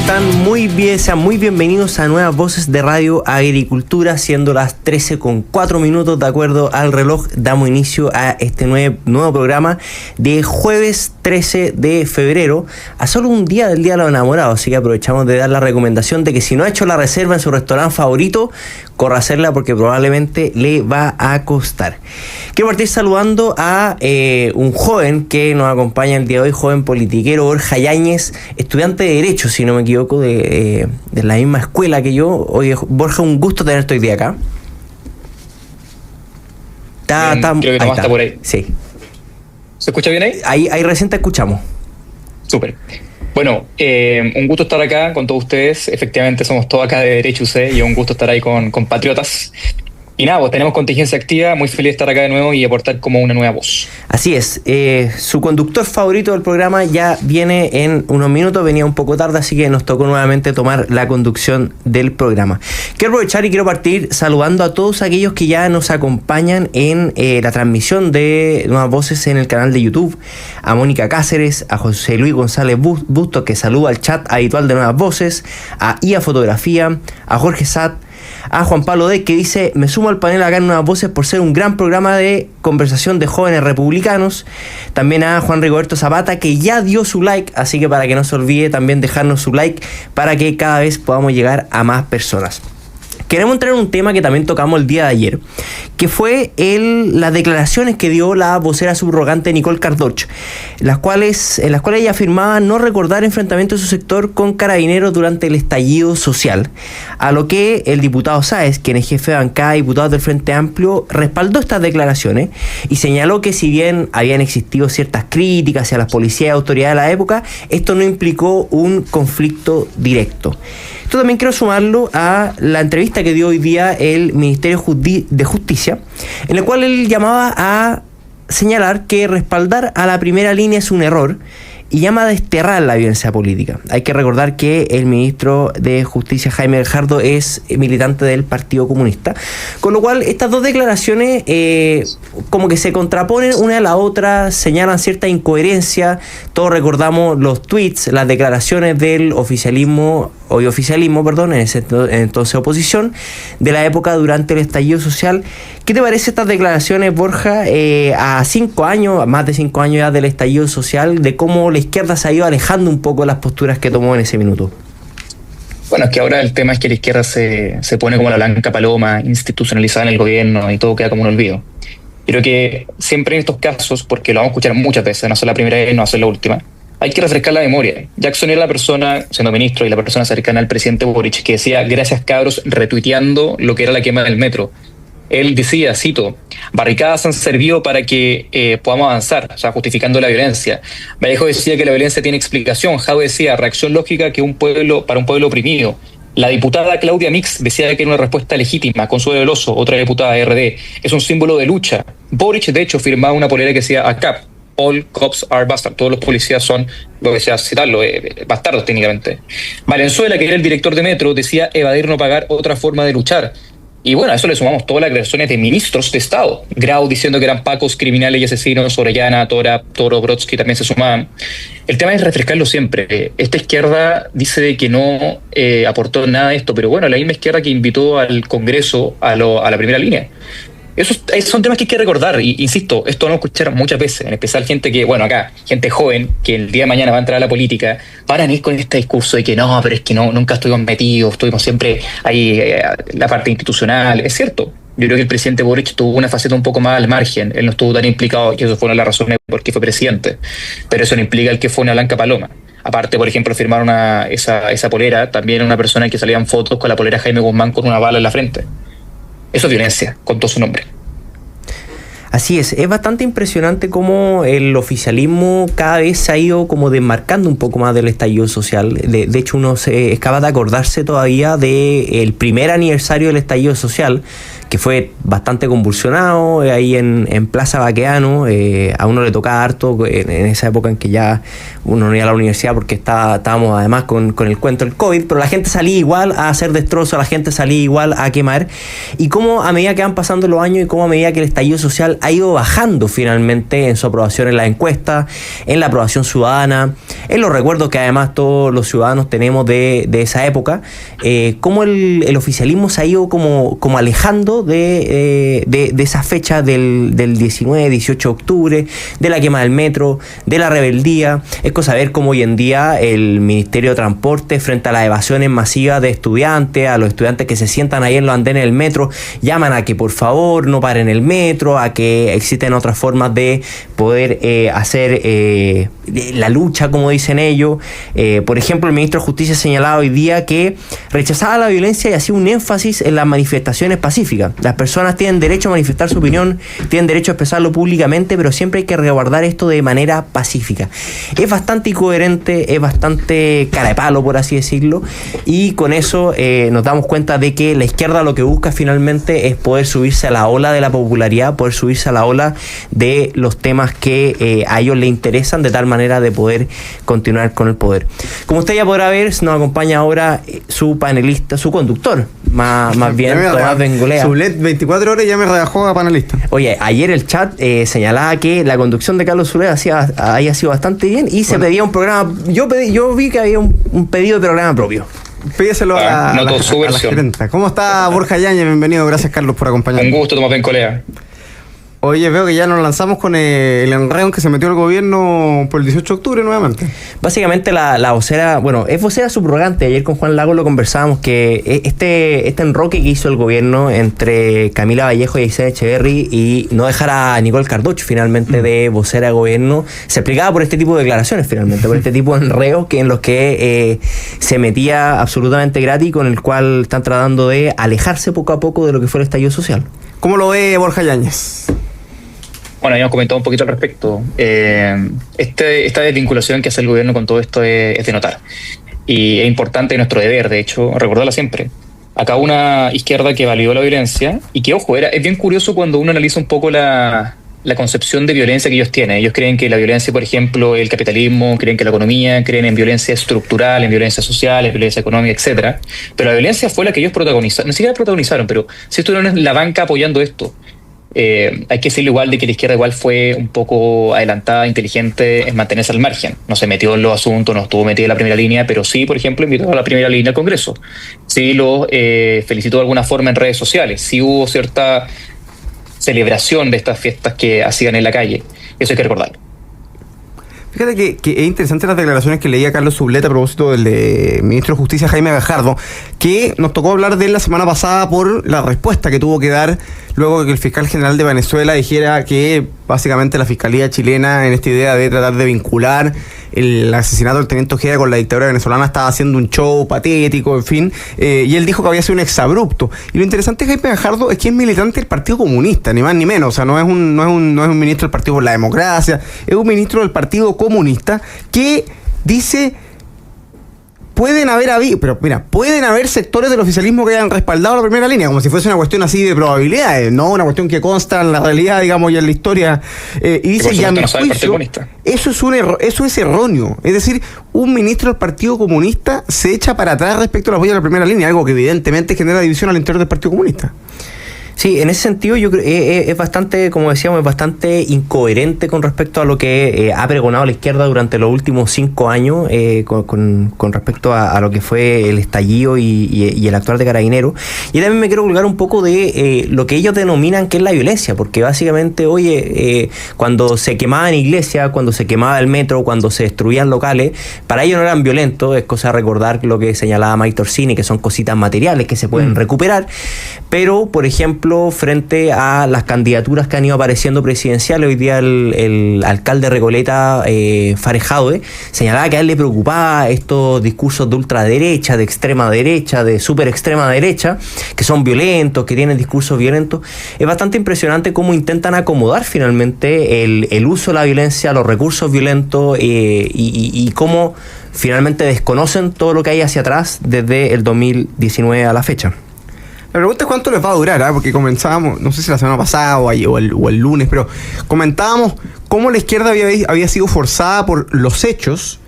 están? Muy bien, sean muy bienvenidos a Nuevas Voces de Radio Agricultura, siendo las 13:04 de acuerdo al reloj. Damos inicio a este nuevo programa de jueves 13 de febrero, a solo un día del Día de los Enamorados, así que aprovechamos de dar la recomendación de que si no ha hecho la reserva en su restaurante favorito, corra a hacerla porque probablemente le va a costar. Quiero partir saludando a un joven que nos acompaña el día de hoy, joven politiquero, Borja Yáñez, estudiante de Derecho, si no me equivoco, de la misma escuela que yo. Oye, Borja, un gusto tenerte hoy día acá. Creo que tomaste por ahí. Sí. ¿Se escucha bien ahí? Ahí recién te escuchamos. Súper. Bueno, un gusto estar acá con todos ustedes. Efectivamente somos todos acá de Derecho UC y un gusto estar ahí con compatriotas. Y nada, pues tenemos contingencia activa, muy feliz de estar acá de nuevo y aportar como una nueva voz. Así es, su conductor favorito del programa ya viene en unos minutos, venía un poco tarde, así que nos tocó nuevamente tomar la conducción del programa. Quiero aprovechar y quiero partir saludando a todos aquellos que ya nos acompañan en la transmisión de Nuevas Voces en el canal de YouTube, a Mónica Cáceres, a José Luis González Bustos, que saluda al chat habitual de Nuevas Voces, a IA Fotografía, a Jorge Sat, a Juan Pablo D, que dice: me sumo al panel acá en Nuevas Voces por ser un gran programa de conversación de jóvenes republicanos. También a Juan Rigoberto Zapata, que ya dio su like, así que para que no se olvide también dejarnos su like para que cada vez podamos llegar a más personas. Queremos entrar en un tema que también tocamos el día de ayer, que fue las declaraciones que dio la vocera subrogante Nicole Cardoch, en las cuales ella afirmaba no recordar enfrentamientos de su sector con carabineros durante el estallido social, a lo que el diputado Sáez, quien es jefe de bancada de diputados del Frente Amplio, respaldó estas declaraciones y señaló que si bien habían existido ciertas críticas hacia las policías y autoridades de la época, esto no implicó un conflicto directo. Esto también quiero sumarlo a la entrevista que dio hoy día el Ministerio de Justicia, en el cual él llamaba a señalar que respaldar a la primera línea es un error y llama a desterrar la violencia política. Hay que recordar que el ministro de Justicia, Jaime Guijardo, es militante del Partido Comunista, con lo cual estas dos declaraciones como que se contraponen una a la otra, señalan cierta incoherencia. Todos recordamos los tweets, las declaraciones del oficialismo, en ese entonces oposición, de la época durante el estallido social. ¿Qué te parece estas declaraciones, Borja, a 5 años, más de 5 años ya del estallido social, de cómo la izquierda se ha ido alejando un poco de las posturas que tomó en ese minuto? Bueno, es que ahora el tema es que la izquierda se pone como la blanca paloma institucionalizada en el gobierno y todo queda como un olvido. Creo que siempre en estos casos, porque lo vamos a escuchar muchas veces, no ser la primera vez, no ser la última, hay que refrescar la memoria. Jackson era la persona, siendo ministro, y la persona cercana al presidente Boric, que decía: gracias cabros, retuiteando lo que era la quema del metro. Él decía, cito: barricadas han servido para que podamos avanzar, o sea, justificando la violencia. Vallejo decía que la violencia tiene explicación. Jadwe decía: reacción lógica para un pueblo oprimido. La diputada Claudia Mix decía que era una respuesta legítima. Consuelo Veloso, otra diputada de RD, es un símbolo de lucha. Boric, de hecho, firmaba una polera que decía ACAP: all cops are bastards. Todos los policías son, lo que sea citarlo, bastardos técnicamente. Valenzuela, que era el director de Metro, decía: evadir no pagar, otra forma de luchar. Y bueno, a eso le sumamos todas las agresiones de ministros de Estado. Grau diciendo que eran pacos, criminales y asesinos. Orellana, Toro, Brodsky también se sumaban. El tema es refrescarlo siempre. Esta izquierda dice que no aportó nada de esto, pero bueno, la misma izquierda que invitó al Congreso a la primera línea. Esos son temas que hay que recordar, y insisto, esto lo escuchar muchas veces, en especial gente que, bueno, acá, gente joven, que el día de mañana va a entrar a la política, van a venir con este discurso de que no, pero es que no, nunca estuvimos metidos, estuvimos siempre ahí, la parte institucional. Es cierto, yo creo que el presidente Boric tuvo una faceta un poco más al margen, él no estuvo tan implicado, y eso fue una de las razones por qué fue presidente, pero eso no implica el que fue una blanca paloma. Aparte, por ejemplo, firmaron esa polera, también una persona que salían fotos con la polera Jaime Guzmán con una bala en la frente. Eso es violencia, con todo su nombre. Así es bastante impresionante cómo el oficialismo cada vez se ha ido como desmarcando un poco más del estallido social. De hecho, uno es capaz de acordarse todavía del primer aniversario del estallido social, que fue bastante convulsionado ahí en Plaza Baqueano. A uno le tocaba harto en esa época en que ya uno no iba a la universidad porque estábamos además con el cuento del COVID, pero la gente salía igual a hacer destrozos, la gente salía igual a quemar, y cómo a medida que van pasando los años y cómo a medida que el estallido social ha ido bajando finalmente en su aprobación en las encuestas, en la aprobación ciudadana, en los recuerdos que además todos los ciudadanos tenemos de esa época, cómo el oficialismo se ha ido como alejando de esa fecha del 19, 18 de octubre, de la quema del metro, de la rebeldía. Es cosa ver cómo hoy en día el Ministerio de Transporte, frente a las evasiones masivas de estudiantes, a los estudiantes que se sientan ahí en los andenes del metro, llaman a que por favor no paren el metro, a que existen otras formas de poder hacer la lucha, como dicen ellos. Por ejemplo, el ministro de Justicia señalaba hoy día que rechazaba la violencia y hacía un énfasis en las manifestaciones pacíficas. Las personas tienen derecho a manifestar su opinión, tienen derecho a expresarlo públicamente, pero siempre hay que resguardar esto de manera pacífica. Es bastante incoherente, es bastante cara de palo, por así decirlo, y con eso nos damos cuenta de que la izquierda lo que busca finalmente es poder subirse a la ola de la popularidad, poder subirse a la ola de los temas que a ellos les interesan, de tal manera de poder continuar con el poder. Como usted ya podrá ver, nos acompaña ahora su panelista, su conductor, más bien, Tomás Bengolea. Su LED 24 horas ya me redajó a panelista. Oye, ayer el chat señalaba que la conducción de Carlos Zulet había sido bastante bien y se pedía un programa. Yo vi que había un pedido de programa propio. Pídeselo a la gerenta. ¿Cómo está Borja Yáñez? Bienvenido, gracias Carlos por acompañarnos. Un gusto, Tomás Bengolea. Oye, veo que ya nos lanzamos con el enredo en que se metió el gobierno por el 18 de octubre nuevamente. Básicamente la vocera, bueno, es vocera subrogante. Ayer con Juan Lago lo conversábamos, que este enroque que hizo el gobierno entre Camila Vallejo y Aysén Echeverry y no dejar a Nicole Cardoch finalmente de vocera de gobierno, se explicaba por este tipo de declaraciones finalmente, por este tipo de enredos en los que se metía absolutamente gratis, con el cual están tratando de alejarse poco a poco de lo que fue el estallido social. ¿Cómo lo ve Borja Yáñez? Bueno, habíamos comentado un poquito al respecto. Esta desvinculación que hace el gobierno con todo esto es de notar. Y es importante, nuestro deber, de hecho, recordarla siempre. Acá una izquierda que validó la violencia y que, ojo, es bien curioso cuando uno analiza un poco la concepción de violencia que ellos tienen. Ellos creen que la violencia, por ejemplo, el capitalismo, creen que la economía, creen en violencia estructural, en violencia social, en violencia económica, etcétera. Pero la violencia fue la que ellos protagonizaron. No siquiera protagonizaron, pero si estuvieron en la banca apoyando esto. Hay que decirlo igual de que la izquierda igual fue un poco adelantada, inteligente en mantenerse al margen. No se metió en los asuntos, no estuvo metida en la primera línea, pero sí, por ejemplo, invitó a la primera línea al Congreso. Sí lo felicitó de alguna forma en redes sociales. Sí hubo cierta celebración de estas fiestas que hacían en la calle. Eso hay que recordarlo. Fíjate que es interesante las declaraciones que leía Carlos Zulet a propósito del ministro de Justicia Jaime Gajardo, que nos tocó hablar de él la semana pasada por la respuesta que tuvo que dar luego de que el fiscal general de Venezuela dijera que básicamente la fiscalía chilena, en esta idea de tratar de vincular el asesinato del teniente Ojeda con la dictadura venezolana, estaba haciendo un show patético, en fin, y él dijo que había sido un exabrupto. Y lo interesante de Jaime Gajardo es que es militante del Partido Comunista, ni más ni menos. O sea, no es un ministro del Partido por la Democracia, es un ministro del Partido Comunista que dice: pueden haber sectores del oficialismo que hayan respaldado la primera línea, como si fuese una cuestión así de probabilidades, no una cuestión que consta en la realidad, digamos, y en la historia. Y dice, ya a mi juicio, eso es erróneo. Es decir, un ministro del Partido Comunista se echa para atrás respecto al apoyo a la primera línea, algo que evidentemente genera división al interior del Partido Comunista. Sí, en ese sentido yo creo es bastante, como decíamos, es bastante incoherente con respecto a lo que ha pregonado la izquierda durante los últimos 5 años con respecto a lo que fue el estallido y el actuar de Carabineros. Y también me quiero colgar un poco de lo que ellos denominan que es la violencia, porque básicamente, cuando se quemaban iglesias, cuando se quemaba el metro, cuando se destruían locales, para ellos no eran violentos. Es cosa de recordar lo que señalaba Mike Torsini, que son cositas materiales que se pueden recuperar, pero, por ejemplo, frente a las candidaturas que han ido apareciendo presidenciales, hoy día el alcalde de Recoleta, Fares Jadwe, señalaba que a él le preocupaba estos discursos de ultraderecha, de extrema derecha, de super extrema derecha, que son violentos, que tienen discursos violentos. Es bastante impresionante cómo intentan acomodar finalmente el uso de la violencia, los recursos violentos, y cómo finalmente desconocen todo lo que hay hacia atrás desde el 2019 a la fecha. La pregunta es cuánto les va a durar, porque comenzábamos, no sé si la semana pasada o el lunes, pero comentábamos cómo la izquierda había sido forzada por los hechos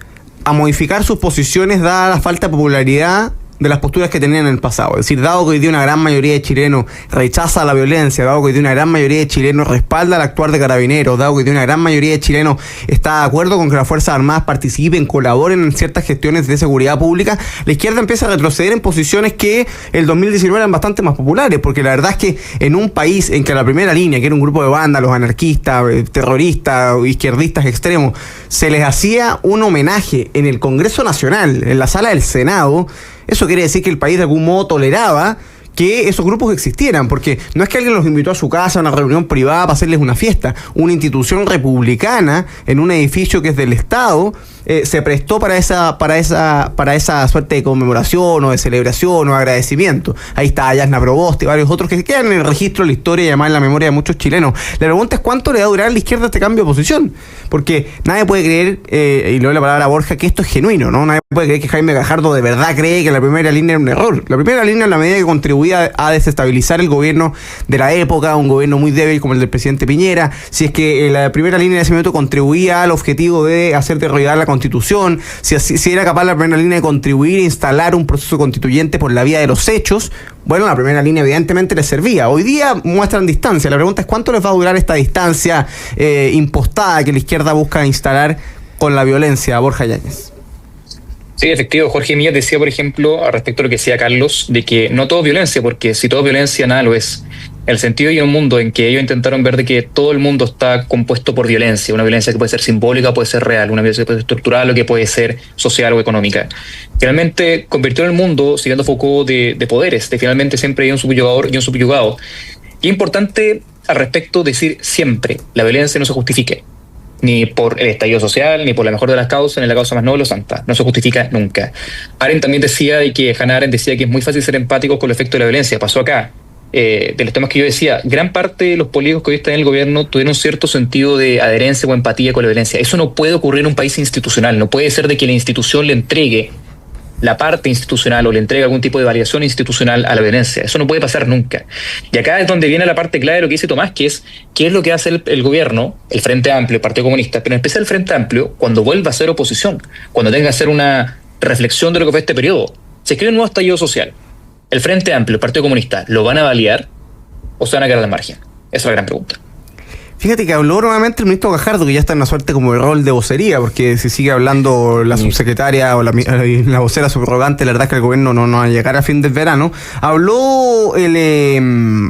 a modificar sus posiciones dada la falta de popularidad de las posturas que tenían en el pasado. Es decir, dado que hoy día una gran mayoría de chilenos rechaza la violencia, dado que hoy día una gran mayoría de chilenos respalda el actuar de Carabineros, dado que hoy día una gran mayoría de chilenos está de acuerdo con que las Fuerzas Armadas participen, colaboren en ciertas gestiones de seguridad pública, la izquierda empieza a retroceder en posiciones que el 2019 eran bastante más populares, porque la verdad es que en un país en que la primera línea, que era un grupo de vándalos, anarquistas, terroristas, izquierdistas extremos, se les hacía un homenaje en el Congreso Nacional, en la sala del Senado, eso quiere decir que el país de algún modo toleraba que esos grupos existieran, porque no es que alguien los invitó a su casa a una reunión privada para hacerles una fiesta. Una institución republicana en un edificio que es del Estado se prestó para esa suerte de conmemoración o de celebración o agradecimiento. Ahí está Yasna Proboste y varios otros que quedan en el registro de la historia y además en la memoria de muchos chilenos. La pregunta es cuánto le va a durar a la izquierda este cambio de posición, porque nadie puede creer, y le doy la palabra a Borja, que esto es genuino, ¿no? Nadie puede creer que Jaime Gajardo de verdad cree que la primera línea era un error. La primera línea, en la medida que contribuía a desestabilizar el gobierno de la época, un gobierno muy débil como el del presidente Piñera, si es que la primera línea en ese momento contribuía al objetivo de hacer derribar la Constitución, si era capaz la primera línea de contribuir a instalar un proceso constituyente por la vía de los hechos, bueno, la primera línea evidentemente les servía. Hoy día muestran distancia. La pregunta es cuánto les va a durar esta distancia impostada que la izquierda busca instalar con la violencia, Borja Yáñez. Sí, efectivo. Jorge Millas decía, por ejemplo, al respecto de lo que decía Carlos, de que no todo es violencia, porque si todo es violencia, nada lo es. El sentido y en un mundo en que ellos intentaron ver de que todo el mundo está compuesto por violencia, una violencia que puede ser simbólica, puede ser real, una violencia que puede ser estructural o que puede ser social o económica. Finalmente convirtió el mundo siguiendo foco de poderes, de finalmente siempre hay un subyugador y un subyugado. Y es importante al respecto decir siempre, la violencia no se justifique, ni por el estallido social, ni por la mejor de las causas, ni la causa más noble o santa. No se justifica nunca. Arendt también decía, Hannah Arendt decía que es muy fácil ser empáticos con el efecto de la violencia. Pasó acá. De los temas que yo decía, gran parte de los políticos que hoy están en el gobierno tuvieron cierto sentido de adherencia o empatía con la violencia. Eso no puede ocurrir en un país institucional. No puede ser de que la institución le entregue la parte institucional o le entregue algún tipo de variación institucional a la violencia. Eso no puede pasar nunca. Y acá es donde viene la parte clave de lo que dice Tomás, que es qué es lo que hace el gobierno, el Frente Amplio, el Partido Comunista, pero en especial el Frente Amplio, cuando vuelva a ser oposición, cuando tenga que hacer una reflexión de lo que fue este periodo. Se escribe un nuevo estallido social. ¿El Frente Amplio, el Partido Comunista, lo van a validar o se van a quedar al margen? Esa es la gran pregunta. Fíjate que habló nuevamente el ministro Gajardo, que ya está en una suerte como de rol de vocería, porque si sigue hablando la subsecretaria o la vocera subrogante, la verdad es que el gobierno no va a llegar a fin del verano. Habló el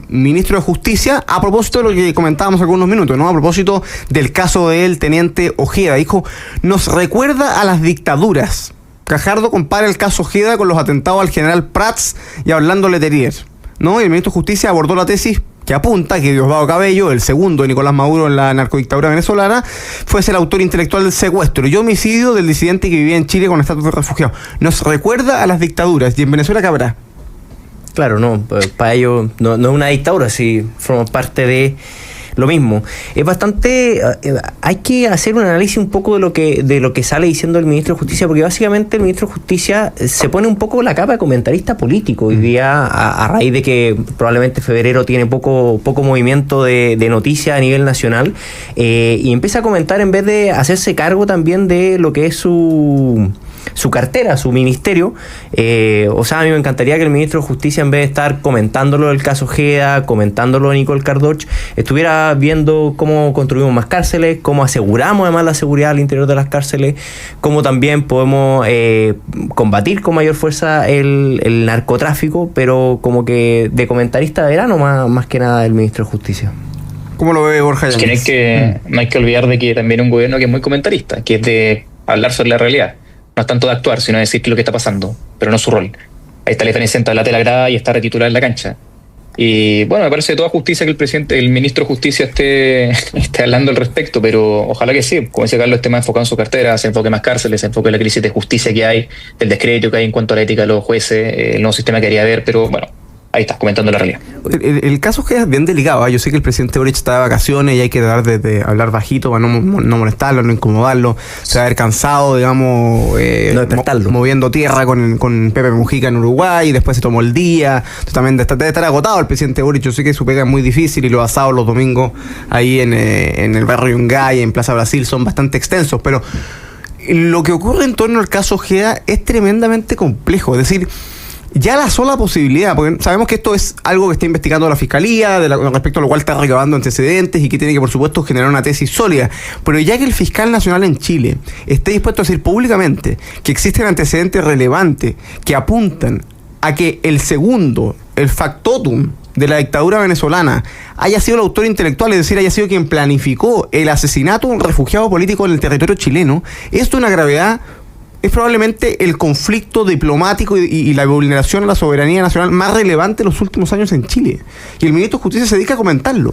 ministro de Justicia a propósito de lo que comentábamos hace algunos minutos, ¿no? A propósito del caso del teniente Ojeda. Dijo, nos recuerda a las dictaduras. Gajardo compara el caso Ojeda con los atentados al general Prats y a Orlando Letelier, ¿no? Y el ministro de Justicia abordó la tesis que apunta que Diosdado Cabello, el segundo de Nicolás Maduro en la narcodictadura venezolana, fuese el autor intelectual del secuestro y homicidio del disidente que vivía en Chile con estatus de refugiado. Nos recuerda a las dictaduras. ¿Y en Venezuela qué habrá? Claro, no, para ellos no es una dictadura, sí forma parte de lo mismo. Es bastante, hay que hacer un análisis un poco de lo que sale diciendo el ministro de Justicia, porque básicamente el ministro de Justicia se pone un poco la capa de comentarista político hoy día, a raíz de que probablemente febrero tiene poco movimiento de noticias a nivel nacional, y empieza a comentar en vez de hacerse cargo también de lo que es su cartera, su ministerio. O sea, a mí me encantaría que el ministro de Justicia, en vez de estar comentándolo del caso Ojeda, comentándolo de Nicole Cardoch, estuviera viendo cómo construimos más cárceles, cómo aseguramos además la seguridad al interior de las cárceles, cómo también podemos combatir con mayor fuerza el narcotráfico, pero como que de comentarista de verano más que nada el ministro de Justicia. ¿Cómo lo ve Borja? No hay que olvidar de que también es un gobierno que es muy comentarista, que es de hablar sobre la realidad. No es tanto de actuar, sino de decir qué es lo que está pasando, pero no su rol. Ahí está la diferencia entre la tela grada y estar de titular en la cancha. Y bueno, me parece de toda justicia que el ministro de Justicia esté hablando al respecto, pero ojalá que sí, como decía Carlos, esté más enfocado en su cartera, se enfoque más cárceles, se enfoque en la crisis de justicia que hay, del descrédito que hay en cuanto a la ética de los jueces, el nuevo sistema que quería ver, pero bueno, ahí está, comentando la realidad. El caso es que es bien delicado. Yo sé que el presidente Boric está de vacaciones y hay que tratar de hablar bajito para no molestarlo, no incomodarlo. Se va a haber cansado, digamos, moviendo tierra con Pepe Mujica en Uruguay, y después se tomó el día. También debe estar agotado el presidente Boric. Yo sé que su pega es muy difícil y los asados los domingos ahí en el barrio Yungay, en Plaza Brasil, son bastante extensos, pero lo que ocurre en torno al caso Ojeda es tremendamente complejo. Es decir, ya la sola posibilidad, porque sabemos que esto es algo que está investigando la Fiscalía, respecto a lo cual está recabando antecedentes y que tiene que, por supuesto, generar una tesis sólida. Pero ya que el fiscal nacional en Chile esté dispuesto a decir públicamente que existen antecedentes relevantes que apuntan a que el factotum de la dictadura venezolana haya sido el autor intelectual, es decir, haya sido quien planificó el asesinato de un refugiado político en el territorio chileno, esto es una gravedad. Es probablemente el conflicto diplomático y la vulneración a la soberanía nacional más relevante en los últimos años en Chile. Y el ministro de Justicia se dedica a comentarlo.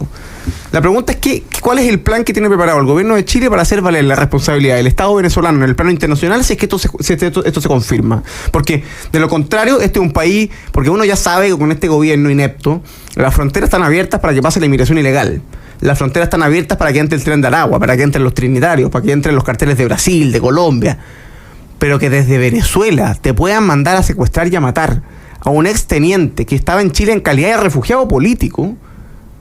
La pregunta es ¿cuál es el plan que tiene preparado el gobierno de Chile para hacer valer la responsabilidad del Estado venezolano en el plano internacional si es que esto se confirma? Porque de lo contrario, este es un país, porque uno ya sabe que con este gobierno inepto, las fronteras están abiertas para que pase la inmigración ilegal. Las fronteras están abiertas para que entre el tren de Aragua, para que entren los trinitarios, para que entren los carteles de Brasil, de Colombia. Pero que desde Venezuela te puedan mandar a secuestrar y a matar a un exteniente que estaba en Chile en calidad de refugiado político,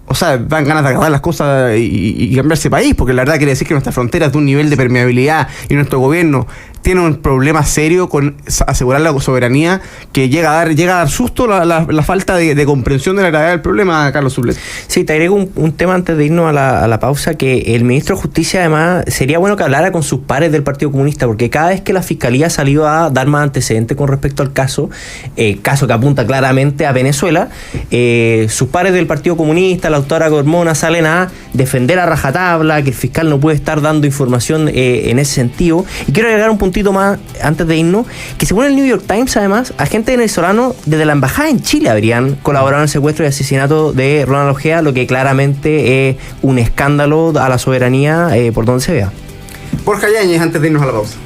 o sea, dan ganas de agarrar las cosas y cambiarse de país, porque la verdad quiere decir que nuestras fronteras de un nivel de permeabilidad y nuestro gobierno tiene un problema serio con asegurar la soberanía, que llega a dar susto la falta de comprensión de la gravedad del problema, Carlos Sublet. Sí, te agrego un tema antes de irnos a la pausa, que el ministro de Justicia además sería bueno que hablara con sus pares del Partido Comunista, porque cada vez que la Fiscalía salió a dar más antecedentes con respecto al caso que apunta claramente a Venezuela, sus pares del Partido Comunista, la doctora Gormona, salen a defender a rajatabla que el fiscal no puede estar dando información en ese sentido. Y quiero agregar un puntito más antes de irnos, que según el New York Times, además, agentes venezolanos desde la embajada en Chile habrían colaborado en el secuestro y asesinato de Ronald Ojeda, lo que claramente es un escándalo a la soberanía por donde se vea. Borja Yáñez, antes de irnos a la pausa.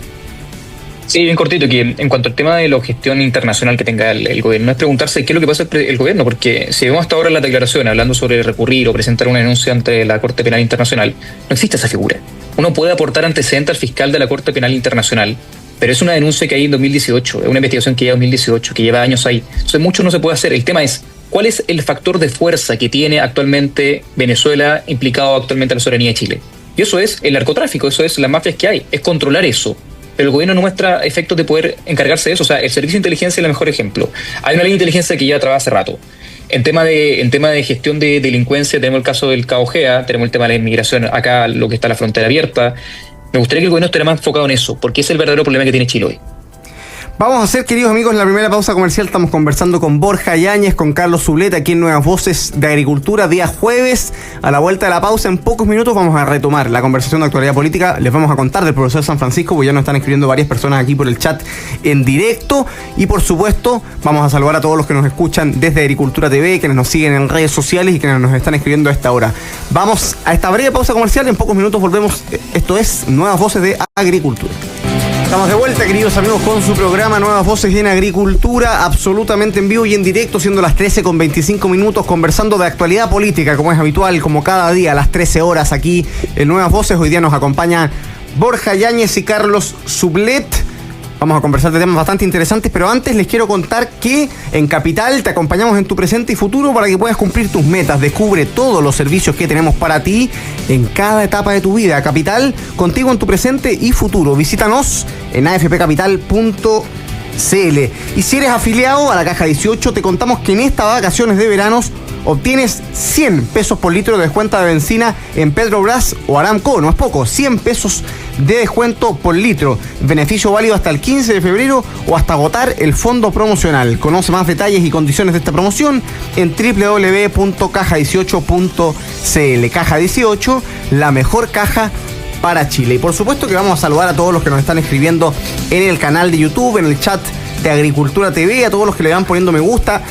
Sí, bien cortito, que en cuanto al tema de la gestión internacional que tenga el gobierno, es preguntarse qué es lo que pasa el gobierno, porque si vemos hasta ahora la declaración hablando sobre recurrir o presentar una denuncia ante la Corte Penal Internacional, no existe esa figura. Uno puede aportar antecedente al fiscal de la Corte Penal Internacional, pero es una denuncia que hay en 2018, es una investigación que lleva en 2018, que lleva años ahí. Entonces mucho no se puede hacer. El tema es, ¿cuál es el factor de fuerza que tiene actualmente Venezuela implicado actualmente en la soberanía de Chile? Y eso es el narcotráfico, eso es las mafias que hay, es controlar eso. Pero el gobierno no muestra efectos de poder encargarse de eso. O sea, el servicio de inteligencia es el mejor ejemplo. Hay una ley de inteligencia que ya trabaja hace rato. En tema de gestión de delincuencia tenemos el caso del Cabo Ojeda, tenemos el tema de la inmigración acá, lo que está la frontera abierta. Me gustaría que el gobierno estuviera más enfocado en eso, porque es el verdadero problema que tiene Chile hoy. Vamos a hacer, queridos amigos, en la primera pausa comercial estamos conversando con Borja Yáñez, con Carlos Sublet, aquí en Nuevas Voces de Agricultura, día jueves. A la vuelta de la pausa, en pocos minutos, vamos a retomar la conversación de actualidad política. Les vamos a contar del profesor San Francisco, porque ya nos están escribiendo varias personas aquí por el chat en directo. Y por supuesto, vamos a saludar a todos los que nos escuchan desde Agricultura TV, quienes nos siguen en redes sociales y quienes nos están escribiendo a esta hora. Vamos a esta breve pausa comercial, en pocos minutos volvemos. Esto es Nuevas Voces de Agricultura. Estamos de vuelta, queridos amigos, con su programa Nuevas Voces en Agricultura, absolutamente en vivo y en directo, siendo las 13:25, conversando de actualidad política, como es habitual, como cada día, a las 13 horas aquí en Nuevas Voces. Hoy día nos acompañan Borja Yáñez y Carlos Sublet. Vamos a conversar de temas bastante interesantes, pero antes les quiero contar que en Capital te acompañamos en tu presente y futuro para que puedas cumplir tus metas. Descubre todos los servicios que tenemos para ti en cada etapa de tu vida. Capital, contigo en tu presente y futuro. Visítanos en afpcapital.cl. Y si eres afiliado a la Caja 18, te contamos que en estas vacaciones de veranos obtienes 100 pesos por litro de descuento de benzina en Petrobras o Aramco. No es poco, 100 pesos de descuento por litro. Beneficio válido hasta el 15 de febrero o hasta agotar el fondo promocional. Conoce más detalles y condiciones de esta promoción en www.caja18.cl. Caja 18, la mejor caja para Chile. Y por supuesto que vamos a saludar a todos los que nos están escribiendo en el canal de YouTube, en el chat de Agricultura TV, a todos los que le van poniendo me gusta.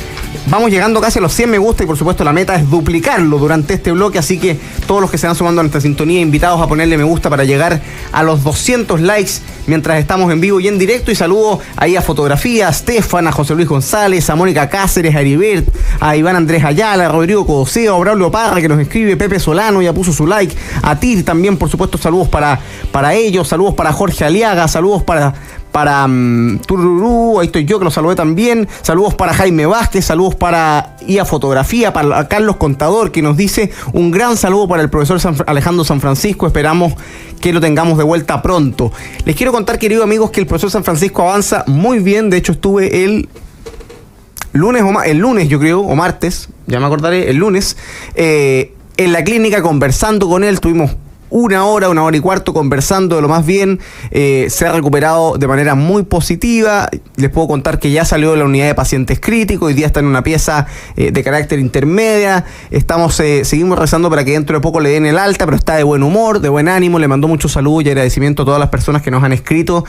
Vamos llegando casi a los 100 me gusta y por supuesto la meta es duplicarlo durante este bloque, así que todos los que se van sumando a nuestra sintonía, invitados a ponerle me gusta para llegar a los 200 likes mientras estamos en vivo y en directo. Y saludo ahí a Fotografía, a Stefan, a José Luis González, a Mónica Cáceres, a Heribert, a Iván Andrés Ayala, a Rodrigo Codoseo, a Braulio Parra que nos escribe, Pepe Solano ya puso su like, a Tir también por supuesto saludos para ellos, saludos para Jorge Aliaga, saludos para Tururú, ahí estoy yo que lo saludé también, saludos para Jaime Vázquez, saludos para IA Fotografía, para Carlos Contador que nos dice un gran saludo para el profesor Alejandro San Francisco, esperamos que lo tengamos de vuelta pronto. Les quiero contar, queridos amigos, que el profesor San Francisco avanza muy bien, de hecho estuve el lunes yo creo, o martes, ya me acordaré, el lunes, en la clínica conversando con él, tuvimos una hora y cuarto conversando de lo más bien, se ha recuperado de manera muy positiva. Les puedo contar que ya salió de la unidad de pacientes críticos, hoy día está en una pieza de carácter intermedia. Seguimos rezando para que dentro de poco le den el alta, pero está de buen humor, de buen ánimo. Le mando mucho saludo y agradecimiento a todas las personas que nos han escrito,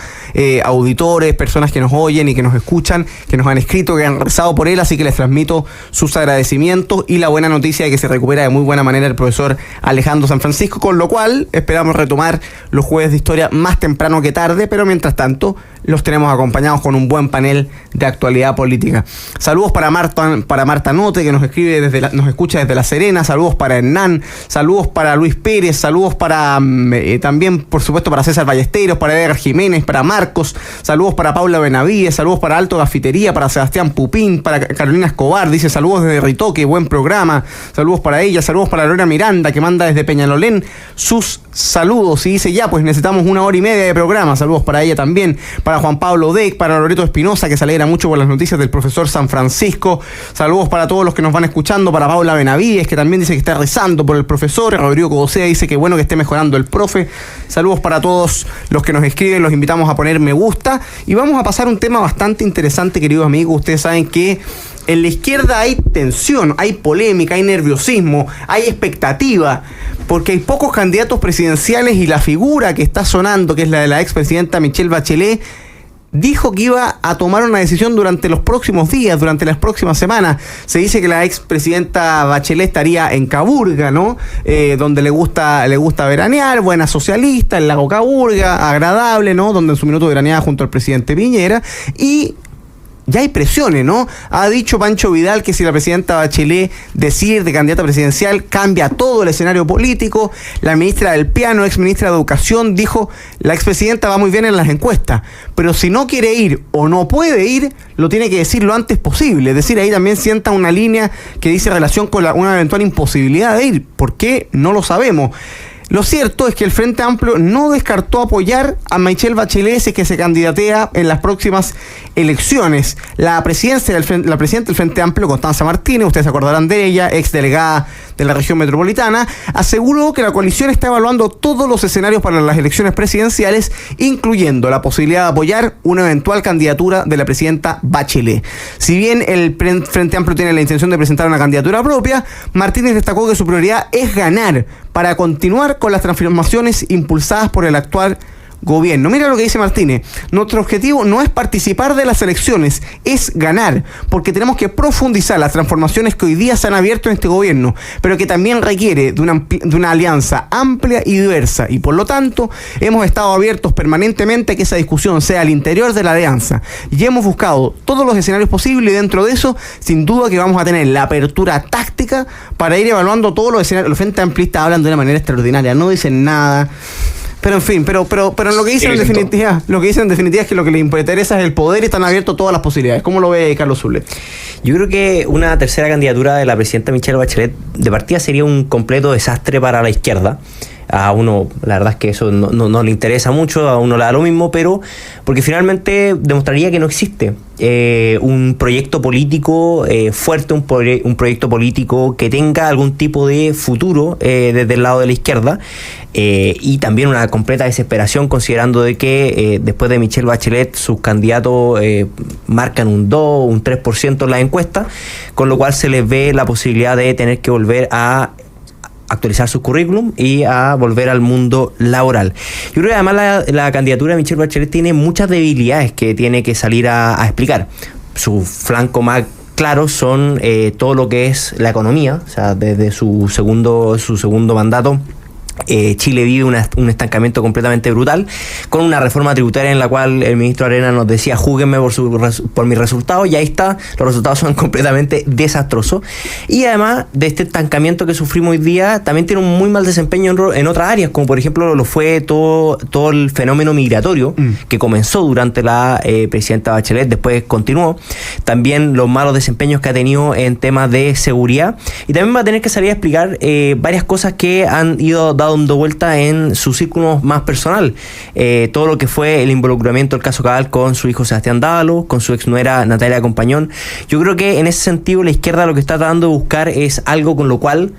auditores, personas que nos oyen y que nos escuchan, que nos han escrito, que han rezado por él, así que les transmito sus agradecimientos y la buena noticia de que se recupera de muy buena manera el profesor Alejandro San Francisco, con lo cual esperamos retomar los jueves de historia más temprano que tarde, pero mientras tanto los tenemos acompañados con un buen panel de actualidad política. Saludos para Marta Note, que nos escucha desde La Serena, saludos para Hernán, saludos para Luis Pérez, saludos para también, por supuesto, para César Ballesteros, para Edgar Jiménez, para Marcos, saludos para Paula Benavides, saludos para Alto Gafitería, para Sebastián Pupín, para Carolina Escobar, dice saludos desde Ritoque, buen programa, saludos para ella, saludos para Lorena Miranda, que manda desde Peñalolén sus saludos y dice ya, pues necesitamos 1 hora y media de programa, saludos para ella también, para Juan Pablo Deck, para Loreto Espinosa, que se alegra mucho por las noticias del profesor San Francisco, saludos para todos los que nos van escuchando, para Paula Benavides, que también dice que está rezando por el profesor, Rodrigo Codosea dice que bueno que esté mejorando el profe, saludos para todos los que nos escriben, los invitamos a poner me gusta y vamos a pasar a un tema bastante interesante, queridos amigos. Ustedes saben que en la izquierda hay tensión, hay polémica, hay nerviosismo, hay expectativa, porque hay pocos candidatos presidenciales y la figura que está sonando, que es la de la expresidenta Michelle Bachelet, dijo que iba a tomar una decisión durante los próximos días, durante las próximas semanas. Se dice que la expresidenta Bachelet estaría en Caburga, ¿no? Donde le gusta veranear, buena socialista, el lago Caburga, agradable, ¿no? Donde en su minuto veraneaba junto al presidente Piñera y ya hay presiones, ¿no? Ha dicho Pancho Vidal que si la presidenta Bachelet decide de candidata presidencial, cambia todo el escenario político. La ministra del Piano, ex ministra de Educación, dijo, la expresidenta va muy bien en las encuestas, pero si no quiere ir o no puede ir, lo tiene que decir lo antes posible. Es decir, ahí también sienta una línea que dice relación con una eventual imposibilidad de ir. ¿Por qué? No lo sabemos. Lo cierto es que el Frente Amplio no descartó apoyar a Michelle Bachelet si es que se candidatea en las próximas elecciones. La presidenta del Frente Amplio, Constanza Martínez, ustedes se acordarán de ella, ex delegada de la región metropolitana, aseguró que la coalición está evaluando todos los escenarios para las elecciones presidenciales, incluyendo la posibilidad de apoyar una eventual candidatura de la presidenta Bachelet. Si bien el Frente Amplio tiene la intención de presentar una candidatura propia, Martínez destacó que su prioridad es ganar para continuar con las transformaciones impulsadas por el actual gobierno. Mira lo que dice Martínez: nuestro objetivo no es participar de las elecciones, es ganar, porque tenemos que profundizar las transformaciones que hoy día se han abierto en este gobierno, pero que también requiere de una alianza amplia y diversa, y por lo tanto hemos estado abiertos permanentemente a que esa discusión sea al interior de la alianza, y hemos buscado todos los escenarios posibles, y dentro de eso, sin duda que vamos a tener la apertura táctica para ir evaluando todos los escenarios. Los frente amplistas hablan de una manera extraordinaria, no dicen nada. Pero en fin, pero lo que dicen en definitiva, es que lo que les interesa es el poder y están abiertos todas las posibilidades. ¿Cómo lo ve Carlos Zulet? Yo creo que una tercera candidatura de la presidenta Michelle Bachelet de partida sería un completo desastre para la izquierda. A uno, la verdad es que eso no le interesa mucho, a uno le da lo mismo, pero porque finalmente demostraría que no existe un proyecto político fuerte, un proyecto político que tenga algún tipo de futuro desde el lado de la izquierda, y también una completa desesperación considerando de que después de Michelle Bachelet sus candidatos marcan un 2, un 3% en las encuestas, con lo cual se les ve la posibilidad de tener que volver a actualizar su currículum y a volver al mundo laboral. Yo creo que además la candidatura de Michelle Bachelet tiene muchas debilidades que tiene que salir a explicar. Su flanco más claros son todo lo que es la economía, o sea, desde su segundo mandato. Chile vive un estancamiento completamente brutal, con una reforma tributaria en la cual el ministro Arena nos decía júguenme por mis resultados, y ahí está, los resultados son completamente desastrosos, y además de este estancamiento que sufrimos hoy día, también tiene un muy mal desempeño en otras áreas, como por ejemplo lo fue todo el fenómeno migratorio que comenzó durante la presidenta Bachelet, después continuó, también los malos desempeños que ha tenido en temas de seguridad, y también va a tener que salir a explicar varias cosas que han ido dando vuelta en su círculo más personal. Todo lo que fue el involucramiento del caso Cabal con su hijo Sebastián Dávalo, con su ex nuera Natalia Compañón. Yo creo que en ese sentido la izquierda lo que está tratando de buscar es algo con lo cual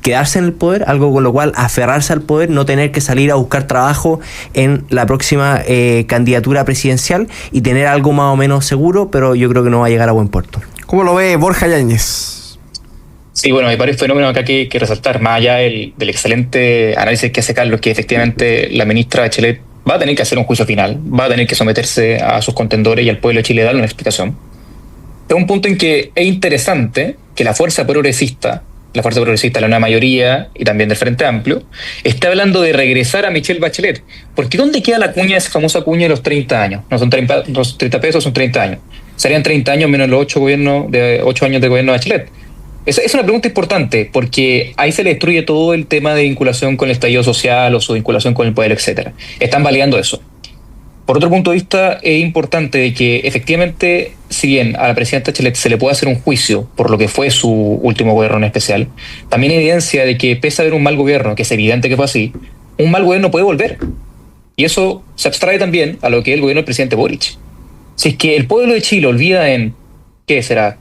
quedarse en el poder, algo con lo cual aferrarse al poder, no tener que salir a buscar trabajo en la próxima candidatura presidencial y tener algo más o menos seguro, pero yo creo que no va a llegar a buen puerto. ¿Cómo lo ve Borja Yáñez? Sí, bueno, hay varios fenómenos acá que resaltar, más allá del excelente análisis que hace Carlos, que efectivamente la ministra Bachelet va a tener que hacer un juicio final, va a tener que someterse a sus contendores y al pueblo de Chile darle una explicación. Es un punto en que es interesante que la fuerza progresista, la nueva mayoría y también del Frente Amplio, está hablando de regresar a Michelle Bachelet. Porque ¿dónde queda la cuña, esa famosa cuña de los 30 años? No son 30 pesos, son 30 años. Serían 30 años menos los 8 años de gobierno de Bachelet. Es una pregunta importante, porque ahí se le destruye todo el tema de vinculación con el estallido social o su vinculación con el poder, etcétera. Están validando eso. Por otro punto de vista, es importante de que efectivamente, si bien a la presidenta Bachelet se le puede hacer un juicio por lo que fue su último gobierno en especial, también hay evidencia de que pese a haber un mal gobierno, que es evidente que fue así, un mal gobierno puede volver. Y eso se abstrae también a lo que es el gobierno del presidente Boric. Si es que el pueblo de Chile olvida en, ¿qué será?,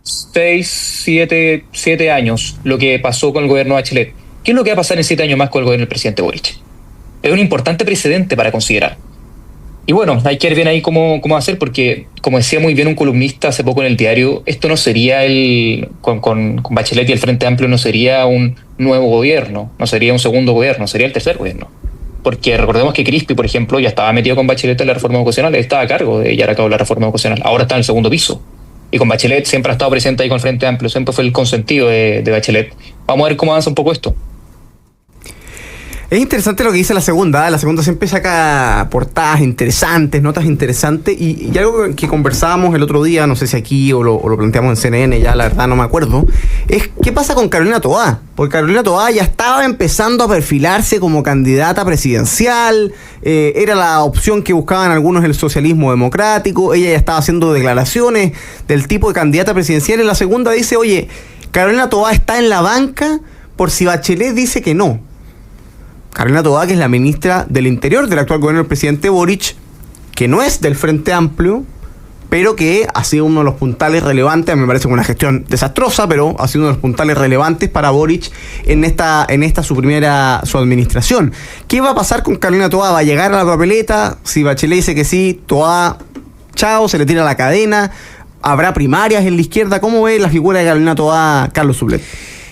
7 años lo que pasó con el gobierno de Bachelet, ¿qué es lo que va a pasar en 7 años más con el gobierno del presidente Boric? Es un importante precedente para considerar. Y bueno, hay que ver bien ahí cómo hacer, porque como decía muy bien un columnista hace poco en el diario, esto no sería con Bachelet y el Frente Amplio no sería un nuevo gobierno, no sería un segundo gobierno, sería el tercer gobierno. Porque recordemos que Crispi, por ejemplo, ya estaba metido con Bachelet en la reforma educacional, él estaba a cargo de llevar a cabo la reforma educacional, ahora está en el segundo piso. Y con Bachelet siempre ha estado presente ahí con el Frente Amplio, siempre fue el consentido de Bachelet. Vamos a ver cómo avanza un poco esto. Es interesante lo que dice la segunda. La segunda siempre saca portadas interesantes, notas interesantes. Y algo que conversábamos el otro día, no sé si aquí o lo planteamos en CNN, ya la verdad no me acuerdo, es qué pasa con Carolina Toá. Porque Carolina Toá ya estaba empezando a perfilarse como candidata presidencial. Era la opción que buscaban algunos el socialismo democrático. Ella ya estaba haciendo declaraciones del tipo de candidata presidencial. Y la segunda dice, oye, Carolina Toá está en la banca por si Bachelet dice que no. Carolina Toá, que es la ministra del Interior del actual gobierno del presidente Boric, que no es del Frente Amplio, pero que ha sido uno de los puntales relevantes, a mí me parece una gestión desastrosa, pero ha sido uno de los puntales relevantes para Boric en esta su administración. ¿Qué va a pasar con Carolina Toá? ¿Va a llegar a la papeleta? Si Bachelet dice que sí, Toá, chao, se le tira la cadena. ¿Habrá primarias en la izquierda? ¿Cómo ve la figura de Carolina Toá, Carlos Sublet?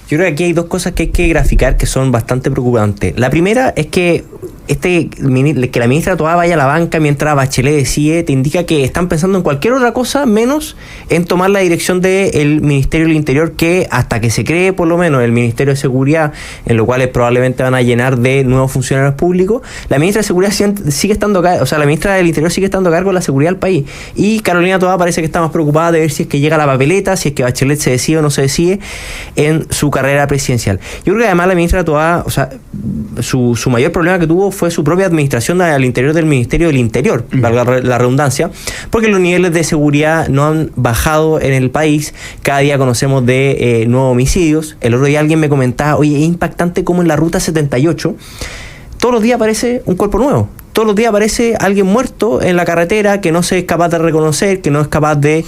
Yo creo que aquí hay dos cosas que hay que graficar que son bastante preocupantes. La primera es que la ministra Toá vaya a la banca mientras Bachelet decide, te indica que están pensando en cualquier otra cosa menos en tomar la dirección del Ministerio del Interior, que hasta que se cree por lo menos el Ministerio de Seguridad, en lo cual probablemente van a llenar de nuevos funcionarios públicos, la ministra de Seguridad sigue estando la ministra del Interior sigue estando a cargo de la seguridad del país. Y Carolina Toá parece que está más preocupada de ver si es que llega la papeleta, si es que Bachelet se decide o no se decide en su carrera presidencial. Yo creo que además la ministra Toá, su mayor problema que tuvo fue su propia administración al interior del Ministerio del Interior, valga la redundancia, porque los niveles de seguridad no han bajado en el país. Cada día conocemos de nuevos homicidios. El otro día alguien me comentaba, oye, es impactante cómo en la ruta 78 todos los días aparece un cuerpo nuevo. Todos los días aparece alguien muerto en la carretera que no se es capaz de reconocer, que no es capaz de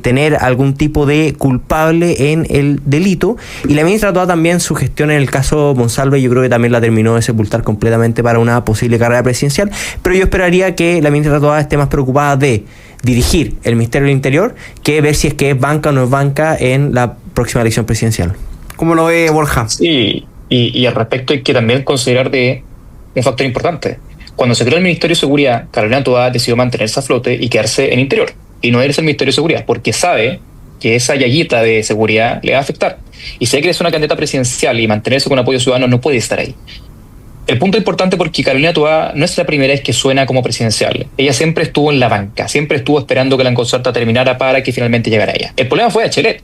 tener algún tipo de culpable en el delito. Y la ministra Toá también, su gestión en el caso Monsalve, yo creo que también la terminó de sepultar completamente para una posible carrera presidencial. Pero yo esperaría que la ministra Toá esté más preocupada de dirigir el Ministerio del Interior que ver si es que es banca o no es banca en la próxima elección presidencial. ¿Cómo lo ve Borja? Sí, y al respecto hay que también considerar de un factor importante. Cuando se creó el Ministerio de Seguridad, Carolina Toá decidió mantenerse a flote y quedarse en Interior. y no irse al Ministerio de Seguridad, porque sabe que esa llaguita de seguridad le va a afectar. Y si hay que ser una candidata presidencial y mantenerse con apoyo ciudadano, no puede estar ahí. El punto importante porque Carolina Toá no es la primera vez que suena como presidencial. Ella siempre estuvo en la banca, siempre estuvo esperando que la consulta terminara para que finalmente llegara ella. El problema fue Bachelet,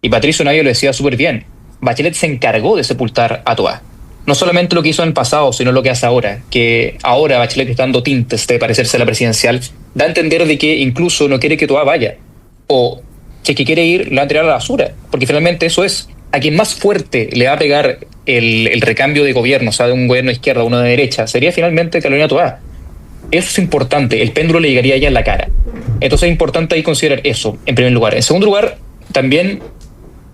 y Patricio Navío lo decía súper bien. Bachelet se encargó de sepultar a Toá. No solamente lo que hizo en el pasado, sino lo que hace ahora, que ahora Bachelet está dando tintes de parecerse a la presidencial, da a entender de que incluso no quiere que Toá vaya, o que quiere ir, la va a tirar a la basura, porque finalmente eso es a quien más fuerte le va a pegar el recambio de gobierno, o sea, de un gobierno de izquierda a uno de derecha, sería finalmente Carolina Toá. Eso es importante, el péndulo le llegaría a ella en la cara. Entonces es importante ahí considerar eso, en primer lugar. En segundo lugar, también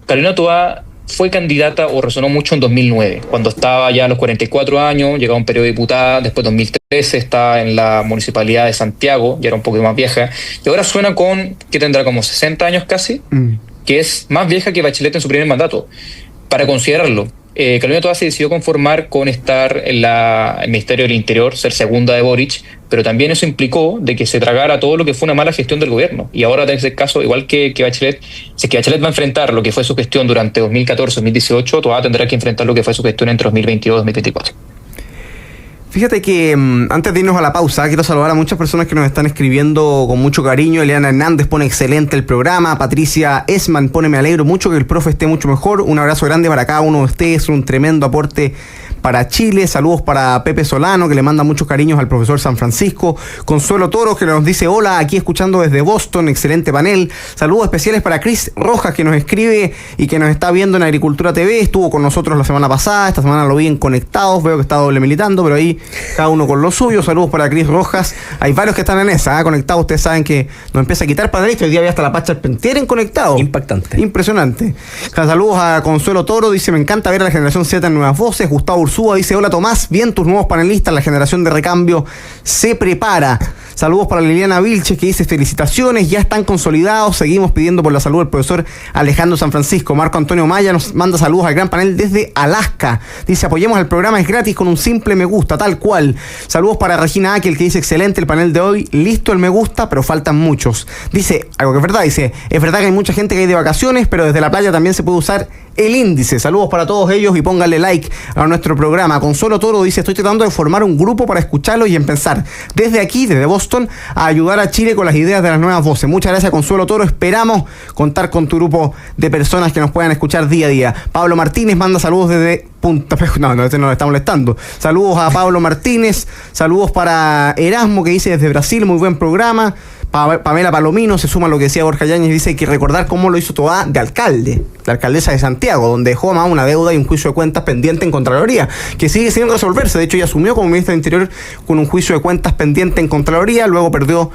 Carolina Toá fue candidata o resonó mucho en 2009, cuando estaba ya a los 44 años, llegaba a un periodo de diputada, después 2013 estaba en la Municipalidad de Santiago, ya era un poco más vieja, y ahora suena con, que tendrá como 60 años casi, que es más vieja que Bachelet en su primer mandato. Para considerarlo, Carolina Toá se decidió conformar con estar en el Ministerio del Interior, ser segunda de Boric, pero también eso implicó de que se tragara todo lo que fue una mala gestión del gobierno. Y ahora, en este caso, igual que Bachelet, si es que Bachelet va a enfrentar lo que fue su gestión durante 2014-2018, Toá tendrá que enfrentar lo que fue su gestión entre 2022 y 2024. Fíjate que antes de irnos a la pausa, quiero saludar a muchas personas que nos están escribiendo con mucho cariño. Eliana Hernández pone excelente el programa. Patricia Esman pone me alegro mucho que el profe esté mucho mejor. Un abrazo grande para cada uno de ustedes, un tremendo aporte para Chile. Saludos para Pepe Solano, que le manda muchos cariños al profesor San Francisco. Consuelo Toro, que nos dice hola, aquí escuchando desde Boston, excelente panel. Saludos especiales para Cris Rojas, que nos escribe y que nos está viendo en Agricultura TV. Estuvo con nosotros la semana pasada, esta semana lo vi en Conectados, veo que está doble militando, pero ahí cada uno con lo suyo. Saludos para Cris Rojas. Hay varios que están en esa, Conectados. Ustedes saben que nos empieza a quitar panelistas. Hoy día había hasta la Pacha Arpentier en Conectados. Impactante. Impresionante. Saludos a Consuelo Toro, dice me encanta ver a la generación Z en Nuevas Voces. Gustavo Ursúa dice hola Tomás, bien tus nuevos panelistas, la generación de recambio se prepara. Saludos para Liliana Vilches, que dice felicitaciones, ya están consolidados, seguimos pidiendo por la salud del profesor Alejandro San Francisco. Marco Antonio Maya nos manda saludos al gran panel desde Alaska, dice apoyemos al programa, es gratis con un simple me gusta, tal cual. Saludos para Regina Akel, que dice excelente el panel de hoy, listo el me gusta, pero faltan muchos. Dice, algo que es verdad, dice, es verdad que hay mucha gente que hay de vacaciones, pero desde la playa también se puede usar el índice. Saludos para todos ellos y pónganle like a nuestro programa. Consuelo Toro dice, estoy tratando de formar un grupo para escucharlo y empezar desde aquí, desde Boston, a ayudar a Chile con las ideas de las nuevas voces. Muchas gracias, Consuelo Toro. Esperamos contar con tu grupo de personas que nos puedan escuchar día a día. Pablo Martínez manda saludos desde Punta Pejo. No, este no le está molestando. Saludos a Pablo Martínez. Saludos para Erasmo, que dice desde Brasil, muy buen programa. Pamela Palomino se suma a lo que decía Borja Yáñez, dice hay que recordar cómo lo hizo Toá de alcalde, la alcaldesa de Santiago, donde dejó más una deuda y un juicio de cuentas pendiente en Contraloría, que sigue sin resolverse. De hecho, ella asumió como ministra del Interior con un juicio de cuentas pendiente en Contraloría, luego perdió,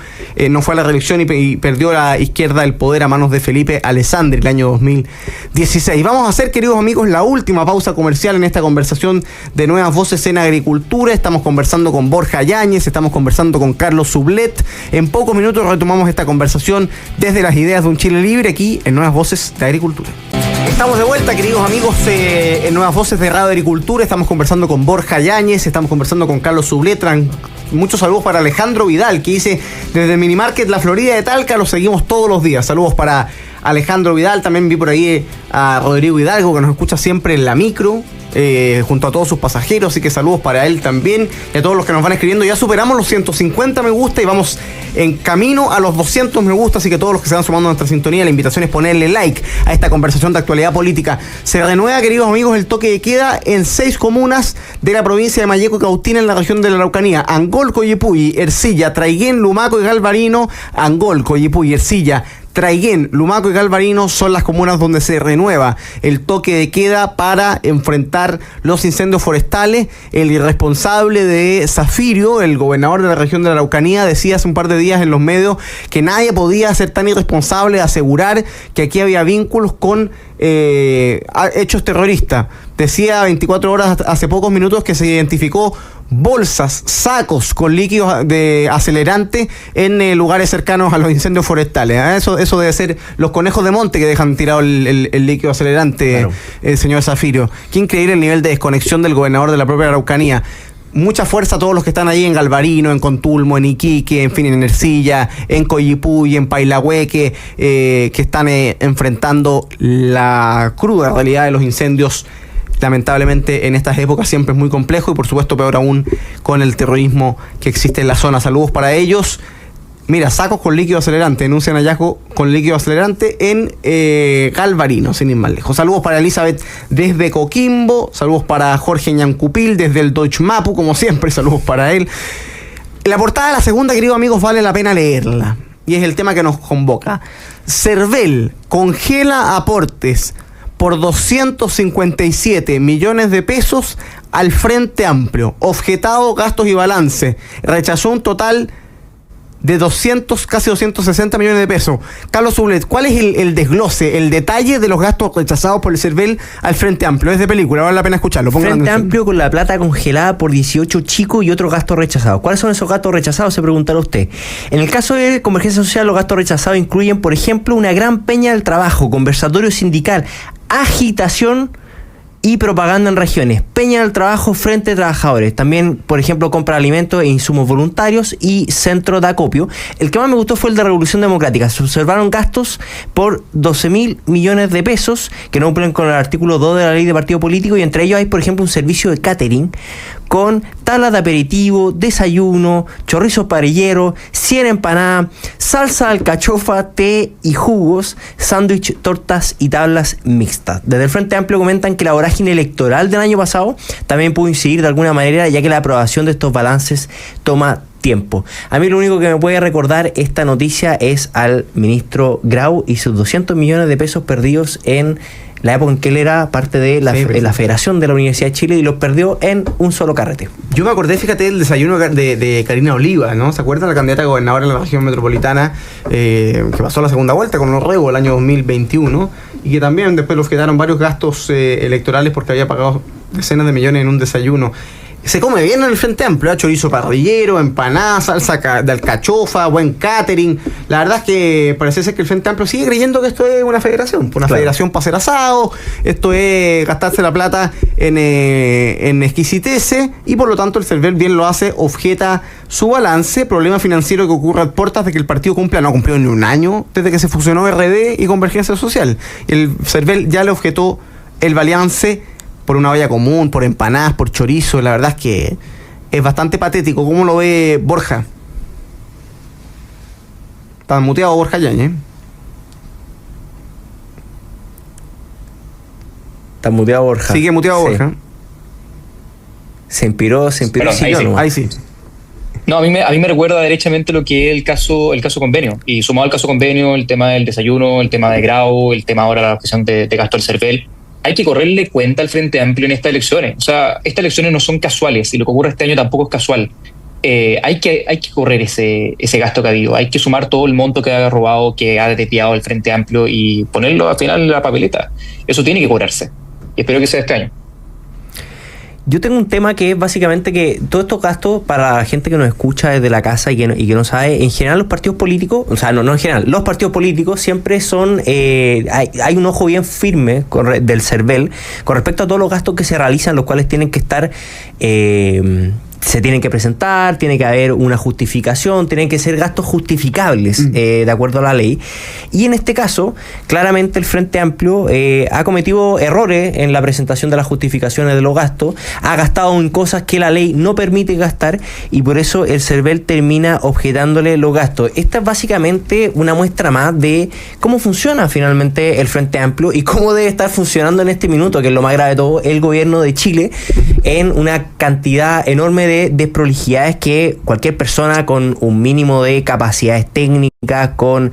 no fue a la reelección y perdió la izquierda el poder a manos de Felipe Alessandri el año 2016. Vamos a hacer, queridos amigos, la última pausa comercial en esta conversación de Nuevas Voces en Agricultura. Estamos conversando con Borja Yáñez, estamos conversando con Carlos Sublet. En pocos minutos retomamos esta conversación desde las ideas de un Chile libre aquí en Nuevas Voces de Agricultura. Estamos de vuelta, queridos amigos, en Nuevas Voces de Radio Agricultura. Estamos conversando con Borja Yáñez, estamos conversando con Carlos Sublet. Muchos saludos para Alejandro Vidal, que dice desde el Minimarket La Florida de Talca, los seguimos todos los días. Saludos para Alejandro Vidal, también vi por ahí a Rodrigo Hidalgo, que nos escucha siempre en la micro, junto a todos sus pasajeros, así que saludos para él también y a todos los que nos van escribiendo. Ya superamos los 150 me gusta y vamos en camino a los 200 me gusta, así que todos los que se van sumando a nuestra sintonía, la invitación es ponerle like a esta conversación de actualidad política. Se renueva, queridos amigos, el toque de queda en 6 comunas de la provincia de Malleco y Cautina en la región de la Araucanía: Angol, Coyipulli, Ercilla, Traiguén, Lumaco y Galvarino. Angol, Coyipulli, Ercilla, Traiguén, Lumaco y Galvarino son las comunas donde se renueva el toque de queda para enfrentar los incendios forestales. El irresponsable de Zafirio, el gobernador de la región de la Araucanía, decía hace un par de días en los medios que nadie podía ser tan irresponsable de asegurar que aquí había vínculos con hechos terroristas. Decía 24 horas hace pocos minutos que se identificó bolsas, sacos con líquidos de acelerante en lugares cercanos a los incendios forestales. Eso debe ser los conejos de monte que dejan tirado el líquido acelerante, claro. Señor Zafirio. Qué increíble el nivel de desconexión del gobernador de la propia Araucanía. mucha fuerza a todos los que están ahí en Galvarino, en Contulmo, en Iquique, en fin, en Ercilla, en Coyipulli, en Pailahueque, que están enfrentando la cruda realidad de los incendios. Lamentablemente en estas épocas siempre es muy complejo y por supuesto peor aún con el terrorismo que existe en la zona. Saludos para ellos. Mira, sacos con líquido acelerante, denuncian hallazgo con líquido acelerante en Galvarino, sin ir más lejos. Saludos para Elizabeth desde Coquimbo, saludos para Jorge Ñancupil desde el Deutsche Mapu, como siempre, saludos para él. La portada de la segunda, queridos amigos, vale la pena leerla, y es el tema que nos convoca. Cervel congela aportes por 257 millones de pesos al Frente Amplio. Objetado gastos y balance. Rechazó un total de casi 260 millones de pesos. Carlos Sublet, ¿cuál es el desglose, el detalle de los gastos rechazados por el Cervel al Frente Amplio? Es de película, vale la pena escucharlo. Frente Amplio con la plata congelada por 18 chicos y otros gastos rechazados. ¿Cuáles son esos gastos rechazados? Se preguntará usted. En el caso de Convergencia Social, los gastos rechazados incluyen, por ejemplo, una gran peña del trabajo, conversatorio sindical, agitación y propaganda en regiones, peña del trabajo frente a trabajadores, también por ejemplo compra de alimentos e insumos voluntarios y centro de acopio. El que más me gustó fue el de Revolución Democrática. Se observaron gastos por 12.000 millones de pesos que no cumplen con el artículo 2 de la ley de partido político, y entre ellos hay por ejemplo un servicio de catering con tablas de aperitivo, desayuno, chorrizos parrilleros, 100 empanadas, salsa de alcachofa, té y jugos, sándwich, tortas y tablas mixtas. Desde el Frente Amplio comentan que la vorágine electoral del año pasado también pudo incidir de alguna manera, ya que la aprobación de estos balances toma tiempo. A mí lo único que me puede recordar esta noticia es al ministro Grau y sus 200 millones de pesos perdidos en la época en que él era parte de la Federación de la Universidad de Chile, y los perdió en un solo carrete. Yo me acordé, fíjate, del desayuno de Karina Oliva, ¿no? ¿Se acuerdan? La candidata a gobernadora de la región metropolitana, que pasó la segunda vuelta con Orrego el año 2021, y que también después los quedaron varios gastos electorales porque había pagado decenas de millones en un desayuno. Se come bien en el Frente Amplio, chorizo parrillero, empanadas, salsa de alcachofa, buen catering. La verdad es que parece ser que el Frente Amplio sigue creyendo que esto es una federación, federación para hacer asado, esto es gastarse la plata en exquisiteces, y por lo tanto el Cervel bien lo hace, objeta su balance, problema financiero que ocurre a puertas de que el partido no ha cumplido ni un año desde que se fusionó RD y Convergencia Social. El Cervel ya le objetó el balance por una olla común, por empanadas, por chorizo. La verdad es que es bastante patético. ¿Cómo lo ve Borja? Está muteado Borja Yañez. Está muteado Borja. Sigue muteado Borja. Se inspiró. Perdón, ahí sí. No, a mí me recuerda derechamente lo que es el caso Convenio. Y sumado al caso Convenio, el tema del desayuno, el tema de Grau, el tema ahora de la objeción de gasto del Cervel. Hay que correrle cuenta al Frente Amplio en estas elecciones. O sea, estas elecciones no son casuales, y lo que ocurre este año tampoco es casual. Hay que correr ese gasto que ha habido. Hay que sumar todo el monto que ha robado, que ha desviado el Frente Amplio, y ponerlo al final en la papeleta. Eso tiene que cobrarse. Y espero que sea este año. Yo tengo un tema que es básicamente que todos estos gastos, para la gente que nos escucha desde la casa y que no sabe, en general los partidos políticos, o sea, no en general, los partidos políticos siempre son, hay un ojo bien firme del Cervel con respecto a todos los gastos que se realizan, los cuales tienen que estar, se tienen que presentar, tiene que haber una justificación, tienen que ser gastos justificables de acuerdo a la ley. Y en este caso, claramente el Frente Amplio ha cometido errores en la presentación de las justificaciones de los gastos, ha gastado en cosas que la ley no permite gastar, y por eso el Cervel termina objetándole los gastos. Esta es básicamente una muestra más de cómo funciona finalmente el Frente Amplio y cómo debe estar funcionando en este minuto, que es lo más grave de todo, el gobierno de Chile, en una cantidad enorme de desprolijidades que cualquier persona con un mínimo de capacidades técnicas, con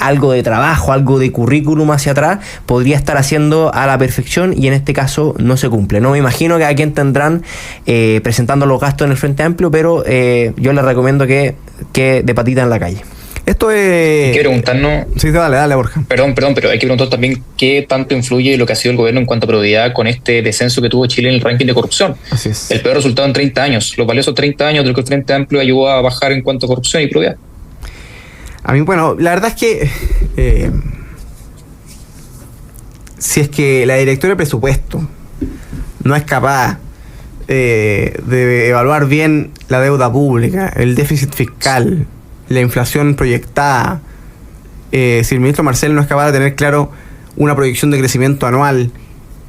algo de trabajo, algo de currículum hacia atrás, podría estar haciendo a la perfección, y en este caso no se cumple. No me imagino que a quien tendrán presentando los gastos en el Frente Amplio, pero yo les recomiendo que de patita en la calle. Esto es... Hay que preguntarnos... Sí, dale, Borja. Perdón, pero hay que preguntar también qué tanto influye lo que ha sido el gobierno en cuanto a probidad con este descenso que tuvo Chile en el ranking de corrupción. Así es. El peor resultado en 30 años. Los valiosos 30 años de lo que el Frente Amplio ayudó a bajar en cuanto a corrupción y probidad. A mí, bueno, la verdad es que si es que la directora de presupuesto no es capaz de evaluar bien la deuda pública, el déficit fiscal, la inflación proyectada. Si el ministro Marcel no es capaz de tener claro una proyección de crecimiento anual,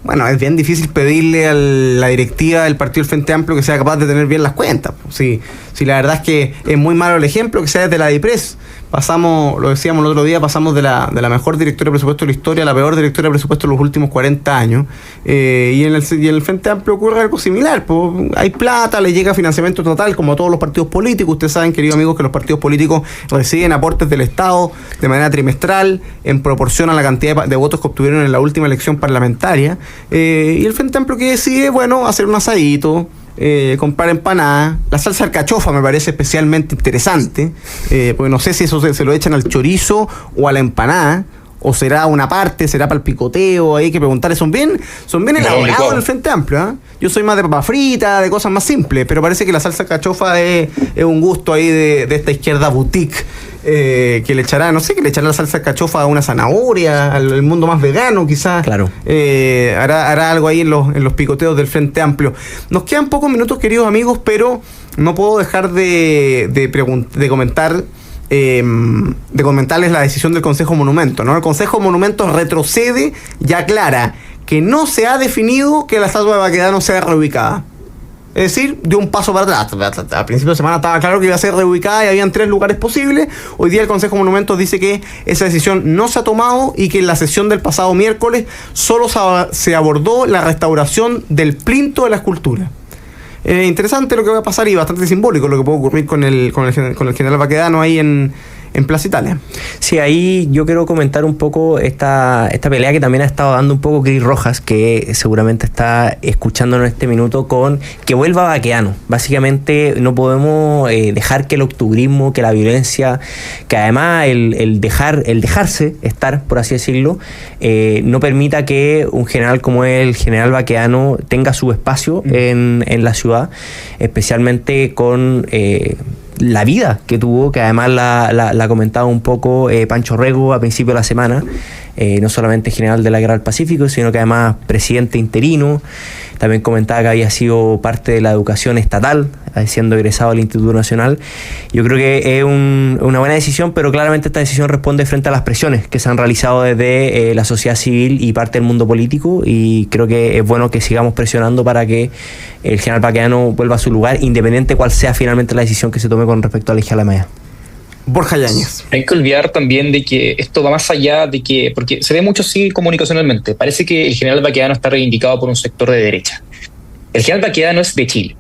bueno, es bien difícil pedirle a la directiva del Partido del Frente Amplio que sea capaz de tener bien las cuentas. Si la verdad es que es muy malo el ejemplo que sea desde la DIPRES. Pasamos, lo decíamos el otro día, pasamos de la mejor directora de presupuesto de la historia a la peor directora de presupuesto de los últimos 40 años. Y en el Frente Amplio ocurre algo similar. Pues hay plata, le llega financiamiento total, como a todos los partidos políticos. Ustedes saben, queridos amigos, que los partidos políticos reciben aportes del Estado de manera trimestral en proporción a la cantidad de votos que obtuvieron en la última elección parlamentaria. Y el Frente Amplio que decide, bueno, hacer un asadito, comprar empanadas. La salsa alcachofa me parece especialmente interesante, porque no sé si eso se lo echan al chorizo o a la empanada, o será una parte, será para el picoteo. Hay que preguntarle. Son bien elaborados en el Frente Amplio, ¿eh? Yo soy más de papa frita, de cosas más simples, pero parece que la salsa alcachofa es un gusto ahí de esta izquierda boutique, que le echará, no sé, que le echará la salsa alcachofa a una zanahoria, al mundo más vegano quizás. Claro. Hará algo ahí en los picoteos del Frente Amplio. Nos quedan pocos minutos, queridos amigos, pero no puedo dejar de comentarles la decisión del Consejo Monumento, ¿no? El Consejo Monumento retrocede y aclara que no se ha definido que la estatua de Baquedano sea reubicada. Es decir, dio un paso para atrás. A principio de semana estaba claro que iba a ser reubicada y habían 3 lugares posibles. Hoy día el Consejo de Monumentos dice que esa decisión no se ha tomado y que en la sesión del pasado miércoles solo se abordó la restauración del plinto de la escultura. Interesante lo que va a pasar y bastante simbólico lo que puede ocurrir con el general Baquedano ahí en Plaza Italia. Sí, ahí yo quiero comentar un poco esta pelea que también ha estado dando un poco Cris Rojas, que seguramente está escuchándonos en este minuto, con que vuelva Baquedano. Básicamente no podemos dejar que el octubrismo, que la violencia, que además el dejarse estar, por así decirlo, no permita que un general como el general Baquedano tenga su espacio en la ciudad, especialmente con la vida que tuvo, que además la comentaba un poco Pancho Rego a principio de la semana, no solamente general de la Guerra del Pacífico, sino que además presidente interino. También comentaba que había sido parte de la educación estatal, siendo egresado del Instituto Nacional. Yo creo que es una buena decisión, pero claramente esta decisión responde frente a las presiones que se han realizado desde la sociedad civil y parte del mundo político, y creo que es bueno que sigamos presionando para que el general Baquedano vuelva a su lugar, independiente cuál sea finalmente la decisión que se tome con respecto a la Legión Alameda. Borja Yáñez. Hay que olvidar también de que esto va más allá de que, porque se ve mucho así comunicacionalmente, parece que el general Baquedano está reivindicado por un sector de derecha. El general Baquedano es de Chile,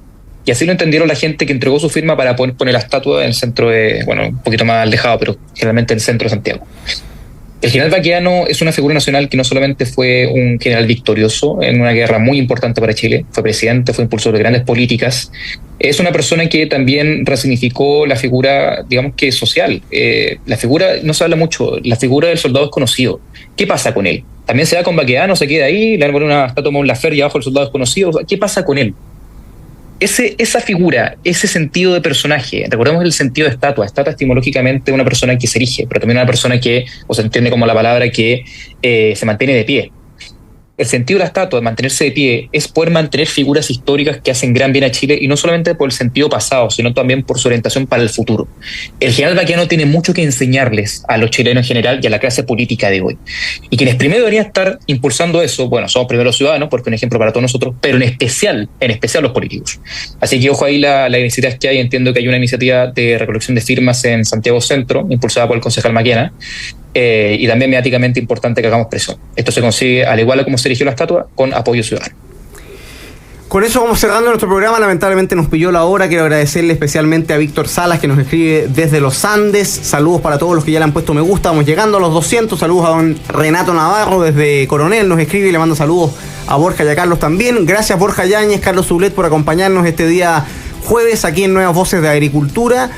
y así lo entendieron la gente que entregó su firma para poner la estatua en el centro de, bueno, un poquito más alejado, pero generalmente en el centro de Santiago. El general Baquedano es una figura nacional que no solamente fue un general victorioso en una guerra muy importante para Chile, fue presidente, fue impulsor de grandes políticas, es una persona que también resignificó la figura, digamos que social. La figura, no se habla mucho, la figura del soldado desconocido. ¿Qué pasa con él? ¿También se va con Baquedano, se queda ahí, le van a poner una estatua en la feria abajo del soldado desconocido? ¿Qué pasa con él? Esa figura, ese sentido de personaje, recordemos el sentido de estatua etimológicamente una persona que se erige, pero también una persona que, o se entiende como la palabra que se mantiene de pie. El sentido de la estatua, de mantenerse de pie, es poder mantener figuras históricas que hacen gran bien a Chile, y no solamente por el sentido pasado, sino también por su orientación para el futuro. El general Baquedano tiene mucho que enseñarles a los chilenos en general y a la clase política de hoy. Y quienes primero deberían estar impulsando eso, bueno, somos primero los ciudadanos, porque es un ejemplo para todos nosotros, pero en especial los políticos. Así que ojo ahí la iniciativa que hay. Entiendo que hay una iniciativa de recolección de firmas en Santiago Centro, impulsada por el concejal Maquena, y también mediáticamente importante que hagamos presión. Esto se consigue, al igual que como se eligió la estatua, con apoyo ciudadano. Con eso vamos cerrando nuestro programa. Lamentablemente nos pilló la hora. Quiero agradecerle especialmente a Víctor Salas, que nos escribe desde los Andes. Saludos para todos los que ya le han puesto me gusta. Vamos llegando a los 200. Saludos a don Renato Navarro desde Coronel. Nos escribe y le mando saludos a Borja y a Carlos también. Gracias Borja Yáñez, Carlos Sublet, por acompañarnos este día jueves aquí en Nuevas Voces de Agricultura.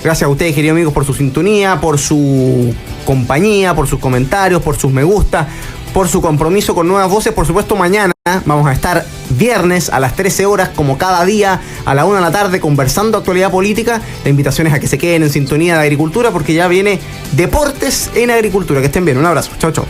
Gracias a ustedes, queridos amigos, por su sintonía, por su compañía, por sus comentarios, por sus me gusta, por su compromiso con Nuevas Voces. Por supuesto, mañana vamos a estar viernes a las 13 horas, como cada día, a la 1 de la tarde, conversando actualidad política. La invitación es a que se queden en sintonía de Agricultura, porque ya viene Deportes en Agricultura. Que estén bien. Un abrazo. Chao, chao.